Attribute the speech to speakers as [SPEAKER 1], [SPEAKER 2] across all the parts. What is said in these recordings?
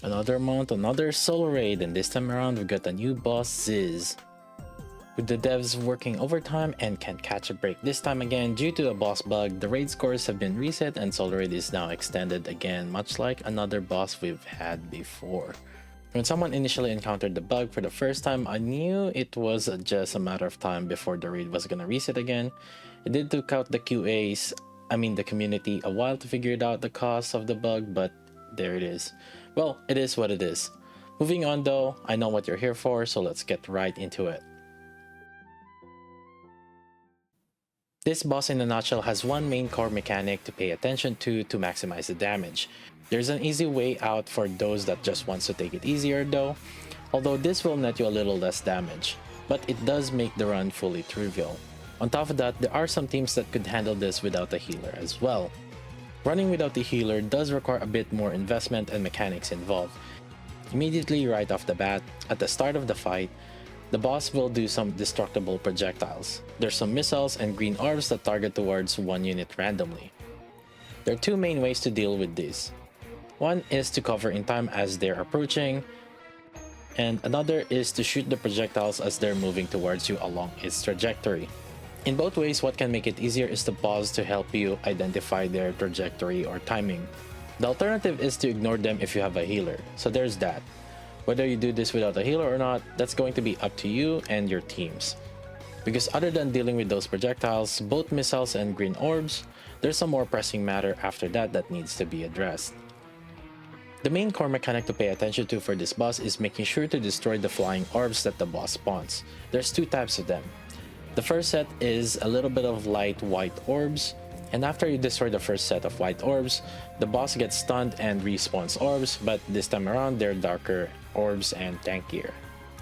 [SPEAKER 1] Another month, another solo raid, and this time around we got a new boss, Ziz. With the devs working overtime and can't catch a break this time again due to a boss bug, the raid scores have been reset and solo raid is now extended again, much like another boss we've had before. When someone initially encountered the bug for the first time, I knew it was just a matter of time before the raid was gonna reset again. It did took out the the community, a while to figure out the cause of the bug, but there it is. Well, it is what it is. Moving on though, I know what you're here for, so let's get right into it. This boss in a nutshell has one main core mechanic to pay attention to maximize the damage. There's an easy way out for those that just wants to take it easier though, although this will net you a little less damage, but it does make the run fully trivial. On top of that, there are some teams that could handle this without a healer as well. Running without the healer does require a bit more investment and mechanics involved. Immediately right off the bat, at the start of the fight, the boss will do some destructible projectiles. There's some missiles and green orbs that target towards one unit randomly. There are two main ways to deal with this. One is to cover in time as they're approaching, and another is to shoot the projectiles as they're moving towards you along its trajectory. In both ways, what can make it easier is to pause to help you identify their trajectory or timing. The alternative is to ignore them if you have a healer, so there's that. Whether you do this without a healer or not, that's going to be up to you and your teams. Because other than dealing with those projectiles, both missiles and green orbs, there's some more pressing matter after that that needs to be addressed. The main core mechanic to pay attention to for this boss is making sure to destroy the flying orbs that the boss spawns. There's two types of them. The first set is a little bit of light white orbs, and after you destroy the first set of white orbs, the boss gets stunned and respawns orbs, but this time around they're darker orbs and tankier.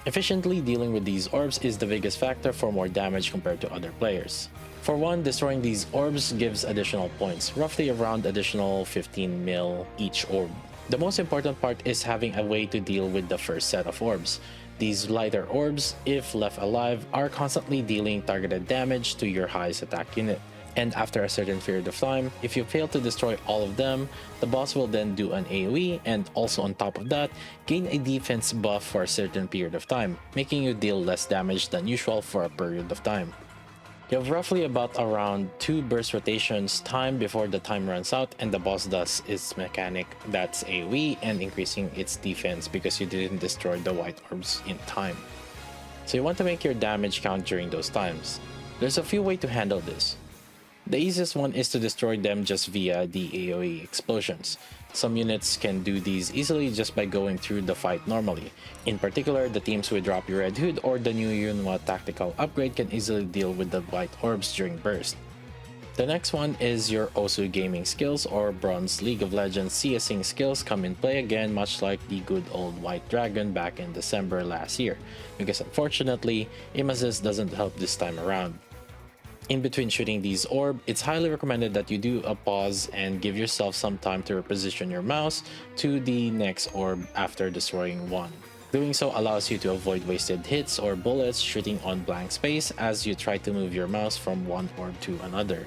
[SPEAKER 1] Efficiently dealing with these orbs is the biggest factor for more damage compared to other players. For one, destroying these orbs gives additional points, roughly around additional 15 mil each orb. The most important part is having a way to deal with the first set of orbs. These lighter orbs, if left alive, are constantly dealing targeted damage to your highest attack unit. And after a certain period of time, if you fail to destroy all of them, the boss will then do an AoE and also on top of that, gain a defense buff for a certain period of time, making you deal less damage than usual for a period of time. You have roughly about around 2 burst rotations time before the time runs out and the boss does its mechanic, that's AoE, and increasing its defense because you didn't destroy the white orbs in time. So you want to make your damage count during those times. There's a few ways to handle this. The easiest one is to destroy them just via the AoE explosions. Some units can do these easily just by going through the fight normally. In particular, the teams with Rapi Red Hood or the new Eunhwa tactical upgrade can easily deal with the white orbs during burst. The next one is your Osu gaming skills or Bronze League of Legends CSing skills come in play again, much like the good old White Dragon back in December last year, because unfortunately, Imasis doesn't help this time around. In between shooting these orbs, it's highly recommended that you do a pause and give yourself some time to reposition your mouse to the next orb after destroying one. Doing so allows you to avoid wasted hits or bullets shooting on blank space as you try to move your mouse from one orb to another.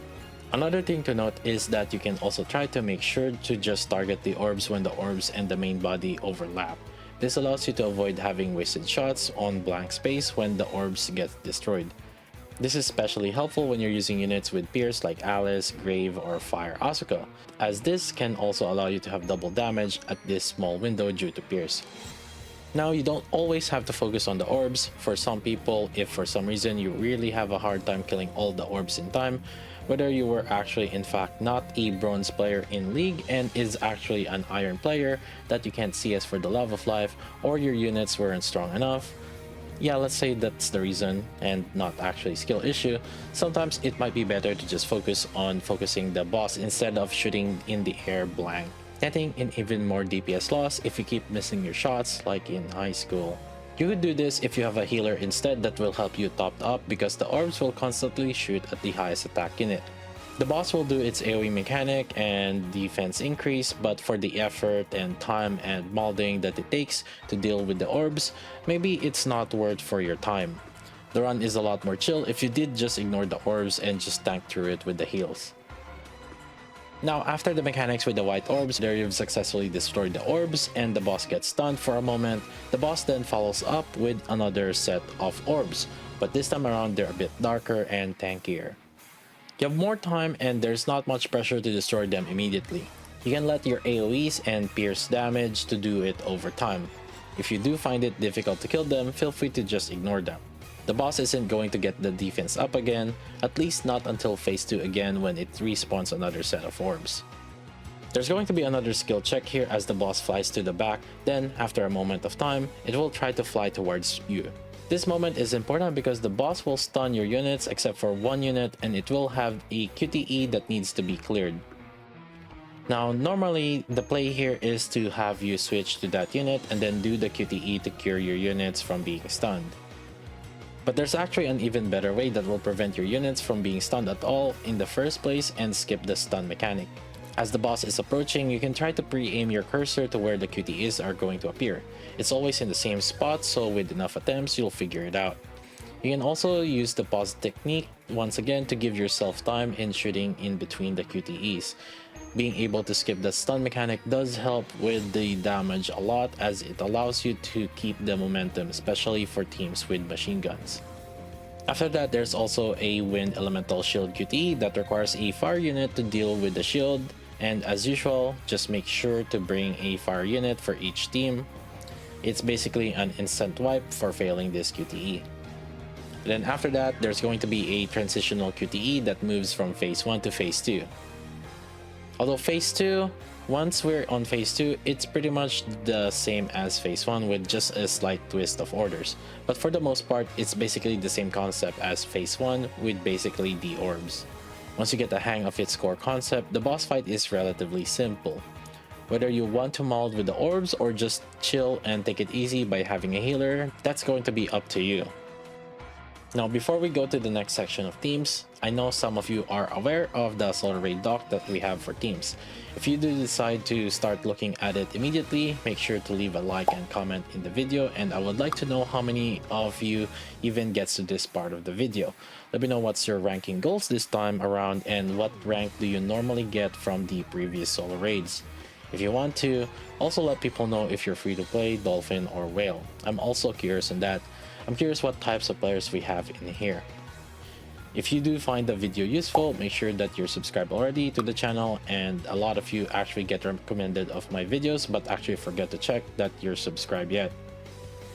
[SPEAKER 1] Another thing to note is that you can also try to make sure to just target the orbs when the orbs and the main body overlap. This allows you to avoid having wasted shots on blank space when the orbs get destroyed. This is especially helpful when you're using units with Pierce like Alice, Grave, or Fire Asuka, as this can also allow you to have double damage at this small window due to Pierce. Now, you don't always have to focus on the orbs. For some people, if for some reason you really have a hard time killing all the orbs in time, whether you were actually in fact not a bronze player in League and is actually an iron player that you can't CS for the love of life, or your units weren't strong enough, yeah, let's say that's the reason and not actually skill issue, sometimes it might be better to just focus on focusing the boss instead of shooting in the air blank, netting in even more DPS loss if you keep missing your shots like in high school. You could do this if you have a healer instead that will help you top up because the orbs will constantly shoot at the highest attack unit. The boss will do its AoE mechanic and defense increase, but for the effort and time and molding that it takes to deal with the orbs, maybe it's not worth for your time. The run is a lot more chill if you did just ignore the orbs and just tank through it with the heals. Now, after the mechanics with the white orbs, there you've successfully destroyed the orbs and the boss gets stunned for a moment. The boss then follows up with another set of orbs, but this time around they're a bit darker and tankier. You have more time and there's not much pressure to destroy them immediately. You can let your AoEs and pierce damage to do it over time. If you do find it difficult to kill them, feel free to just ignore them. The boss isn't going to get the defense up again, at least not until phase 2 again when it respawns another set of orbs. There's going to be another skill check here as the boss flies to the back, then after a moment of time, it will try to fly towards you. This moment is important because the boss will stun your units except for one unit and it will have a QTE that needs to be cleared. Now normally the play here is to have you switch to that unit and then do the QTE to cure your units from being stunned. But there's actually an even better way that will prevent your units from being stunned at all in the first place and skip the stun mechanic. As the boss is approaching, you can try to pre-aim your cursor to where the QTEs are going to appear. It's always in the same spot, so with enough attempts, you'll figure it out. You can also use the pause technique once again to give yourself time in shooting in between the QTEs. Being able to skip the stun mechanic does help with the damage a lot as it allows you to keep the momentum, especially for teams with machine guns. After that, there's also a wind elemental shield QTE that requires a fire unit to deal with the shield, and as usual, just make sure to bring a fire unit for each team. It's basically an instant wipe for failing this QTE. Then after that, there's going to be a transitional QTE that moves from phase 1 to phase 2. Although phase 2, once we're on phase 2, it's pretty much the same as phase 1 with just a slight twist of orders. But for the most part, it's basically the same concept as phase 1 with basically the orbs. Once you get the hang of its core concept, the boss fight is relatively simple. Whether you want to mold with the orbs or just chill and take it easy by having a healer, that's going to be up to you. Now before we go to the next section of teams, I know some of you are aware of the solar raid doc that we have for teams. If you do decide to start looking at it immediately, make sure to leave a like and comment in the video, and I would like to know how many of you even gets to this part of the video. Let me know what's your ranking goals this time around and what rank do you normally get from the previous solar raids. If you want to, also let people know if you're free to play Dolphin or Whale. I'm also curious on that. I'm curious what types of players we have in here. If you do find the video useful, make sure that you're subscribed already to the channel, and a lot of you actually get recommended of my videos but actually forget to check that you're subscribed yet.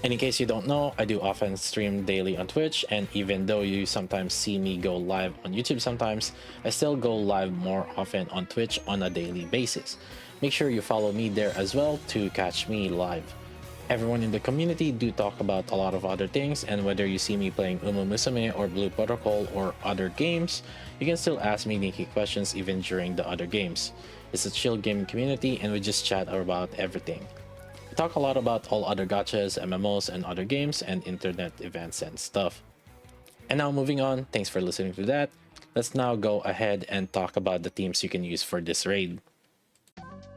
[SPEAKER 1] And in case you don't know, I do often stream daily on Twitch, and even though you sometimes see me go live on YouTube sometimes, I still go live more often on Twitch on a daily basis. Make sure you follow me there as well to catch me live. Everyone in the community do talk about a lot of other things, and whether you see me playing Musume or Blue Protocol or other games, you can still ask me Nikke questions even during the other games. It's a chill gaming community and we just chat about everything. We talk a lot about all other gachas, MMOs, and other games and internet events and stuff. And now moving on, thanks for listening to that. Let's now go ahead and talk about the teams you can use for this raid.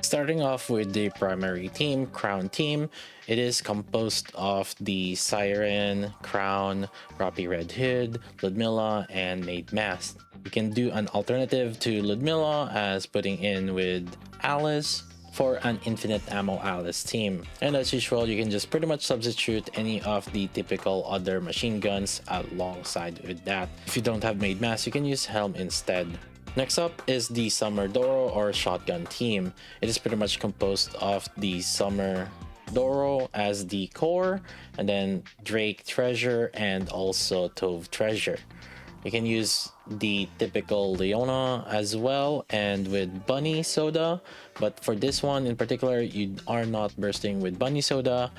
[SPEAKER 1] Starting off with the primary team, Crown Team, it is composed of the Siren, Crown, Rapi Red Hood, Ludmilla, and Maid Mast. You can do an alternative to Ludmilla as putting in with Alice for an infinite ammo Alice team. And as usual, you can just pretty much substitute any of the typical other machine guns alongside with that. If you don't have Maid Mast, you can use Helm instead. Next up is the Summer Doro or Shotgun team. It is pretty much composed of the Summer Doro as the core, and then Drake Treasure and also Tove Treasure. You can use the typical Leona as well and with Bunny Soda, but for this one in particular, you are not bursting with Bunny Soda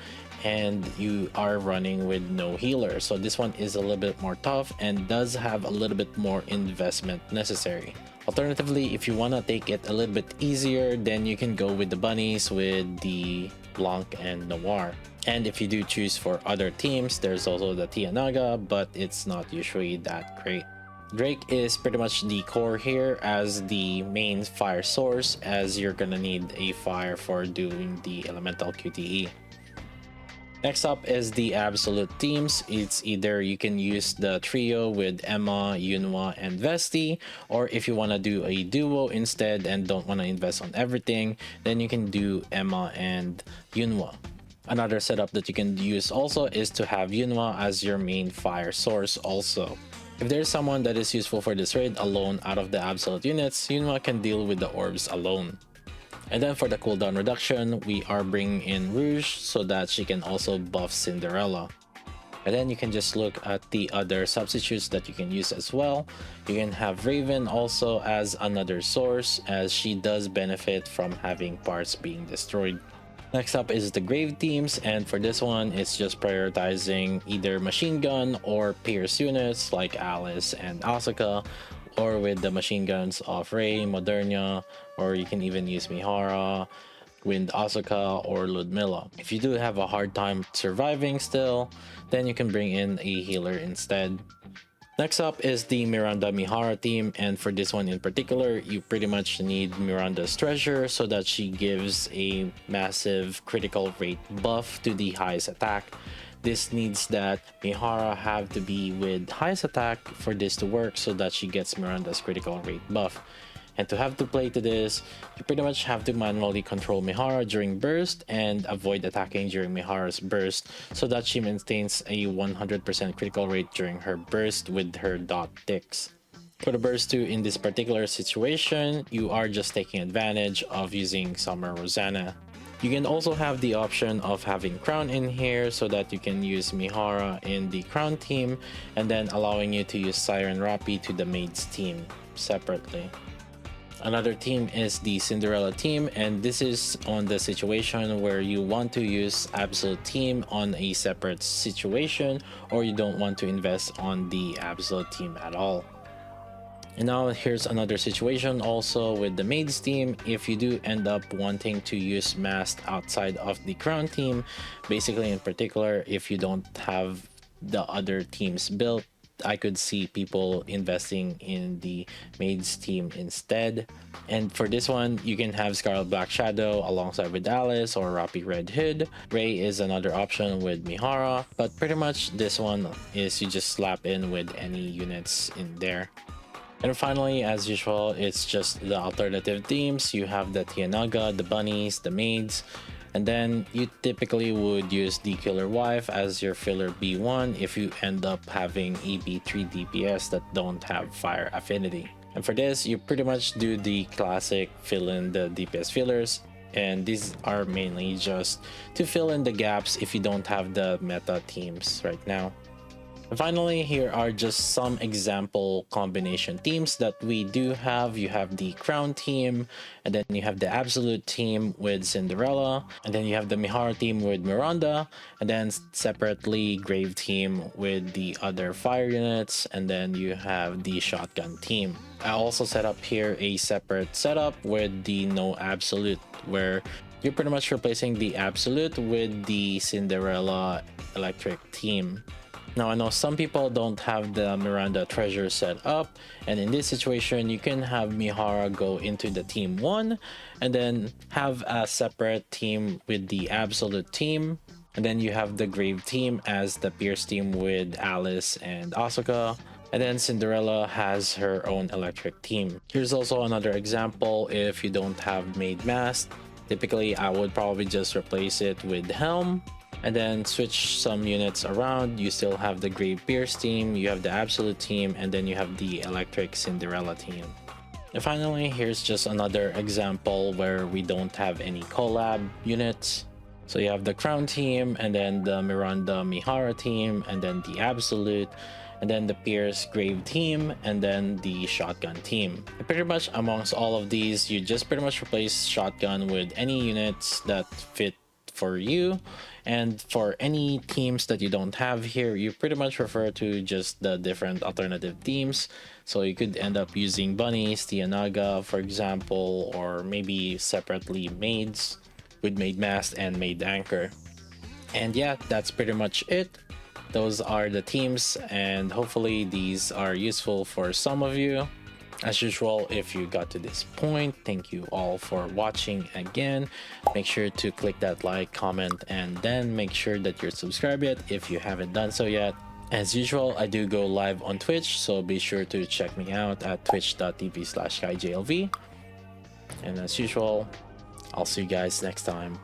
[SPEAKER 1] and you are running with no healer. So this one is a little bit more tough and does have a little bit more investment necessary. Alternatively, if you want to take it a little bit easier, then you can go with the bunnies with the Blanc and Noir. And if you do choose for other teams, there's also the Tianaga, but it's not usually that great. Drake is pretty much the core here as the main fire source, as you're gonna need a fire for doing the elemental QTE. Next up is the absolute teams. It's either you can use the trio with Emma, Eunhwa, and Vesti, or if you want to do a duo instead and don't want to invest on everything, then you can do Emma and Eunhwa. Another setup that you can use also is to have Eunhwa as your main fire source also. If there's someone that is useful for this raid alone out of the absolute units, Eunhwa can deal with the orbs alone. And then for the cooldown reduction, we are bringing in Rouge so that she can also buff Cinderella. And then you can just look at the other substitutes that you can use as well. You can have Raven also as another source, as she does benefit from having parts being destroyed. Next up is the Grave teams, and for this one, it's just prioritizing either machine gun or pierce units like Alice and Asuka, or with the machine guns of Rei, Modernia, or you can even use Mihara, Wind Asuka, or Ludmilla. If you do have a hard time surviving still, then you can bring in a healer instead. Next up is the Miranda Mihara team, and for this one in particular, you pretty much need Miranda's treasure so that she gives a massive critical rate buff to the highest attack. This needs that Mihara have to be with highest attack for this to work so that she gets Miranda's critical rate buff. And to have to play to this, you pretty much have to manually control Mihara during burst and avoid attacking during Mihara's burst so that she maintains a 100% critical rate during her burst with her dot ticks. For the burst 2 in this particular situation, you are just taking advantage of using Summer Rosanna. You can also have the option of having Crown in here so that you can use Mihara in the Crown team and then allowing you to use Siren Rapi to the Maid's team separately. Another team is the Cinderella team, and this is on the situation where you want to use absolute team on a separate situation, or you don't want to invest on the absolute team at all. And now here's another situation also with the Maid's team. If you do end up wanting to use Mast outside of the Crown team, basically in particular if you don't have the other teams built, I could see people investing in the Maid's team instead. And for this one, you can have Scarlet Black Shadow alongside with Alice or Rapi Red Hood. Rei is another option with Mihara, but pretty much this one is you just slap in with any units in there. And finally, as usual, it's just the alternative themes. You have the Tianaga, the bunnies, the maids, and then you typically would use the Killer Wife as your filler B1 if you end up having EB3 DPS that don't have fire affinity. And for this, you pretty much do the classic fill in the DPS fillers, and these are mainly just to fill in the gaps if you don't have the meta teams right now. And finally, here are just some example combination teams that we do have. You have the Crown team, and then you have the Absolute team with Cinderella, and then you have the Mihara team with Miranda, and then separately Grave team with the other fire units, and then you have the Shotgun team. I also set up here a separate setup with the No Absolute, where you're pretty much replacing the Absolute with the Cinderella Electric team. Now I know some people don't have the Miranda treasure set up, and in this situation you can have Mihara go into the team 1 and then have a separate team with the Absolute team, and then you have the Grave team as the Pierce team with Alice and Asuka, and then Cinderella has her own electric team. Here's also another example if you don't have Maid Mast. Typically I would probably just replace it with Helm and then switch some units around. You still have the Grave Pierce team, you have the Absolute team, and then you have the Electric Cinderella team. And finally, here's just another example where we don't have any collab units. So you have the Crown team, and then the Miranda Mihara team, and then the Absolute, and then the Pierce Grave team, and then the Shotgun team. And pretty much amongst all of these, you just pretty much replace Shotgun with any units that fit for you. And for any teams that you don't have here, you pretty much refer to just the different alternative teams. So you could end up using bunnies, Tianaga, for example, or maybe separately maids with Maid Mast and Maid Anchor. And yeah, that's pretty much it. Those are the teams, and hopefully these are useful for some of you. As usual, if you got to this point, thank you all for watching again. Make sure to click that like, comment, and then make sure that you're subscribed yet if you haven't done so yet. As usual, I do go live on Twitch, so be sure to check me out at twitch.tv/KaiJLV. And as usual, I'll see you guys next time.